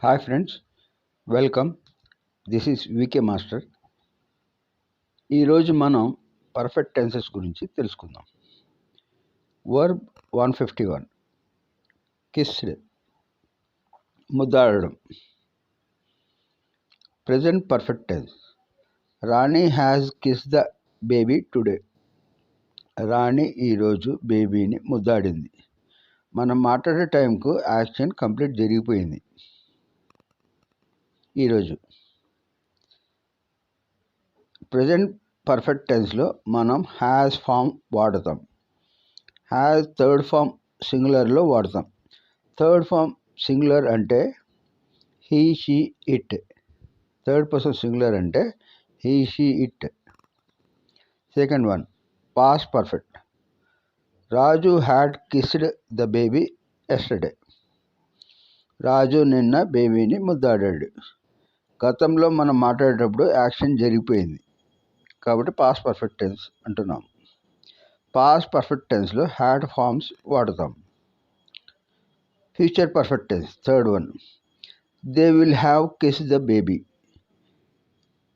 Hi friends, welcome. This is VK master. ఈరోజు మనం perfect tenses గురించి తెలుసుకుందాం. వర్బ్ 151 కిస్డ్, ముద్దాడడం. Present perfect tense. Rani has kiss the baby today. రాణి ఈరోజు బేబీని ముద్దాడింది. మనం మాట్లాడే టైంకు యాక్షన్ కంప్లీట్ జరిగిపోయింది. ఈరోజు ప్రెజెంట్ పర్ఫెక్ట్ టెన్స్లో మనం హ్యాస్ ఫామ్ వాడతాం. హ్యాస్ థర్డ్ ఫామ్ సింగులర్లో వాడతాం. థర్డ్ ఫామ్ సింగులర్ అంటే he she it. Third person singular అంటే he she it. Second one past perfect. Raju had kissed the baby yesterday. Raju నిన్న బేబీని ముద్దాడాడు. గతంలో మనం మాట్లాడేటప్పుడు యాక్షన్ జరిగిపోయింది కాబట్టి పాస్ట్ పర్ఫెక్ట్ టెన్స్ అంటున్నాం. పాస్ట్ పర్ఫెక్ట్ టెన్స్లో హ్యాడ్ ఫార్మ్స్ వాడతాం. Future perfect tense third one they will have kiss the baby.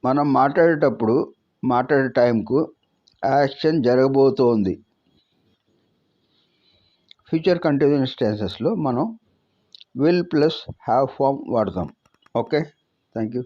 మనం మాట్లాడే టైంకు యాక్షన్ జరగబోతోంది. ఫ్యూచర్ కంటిన్యూస్ టెన్సెస్లో మనం విల్ ప్లస్ హ్యావ్ ఫామ్ వాడతాం. Okay, thank you.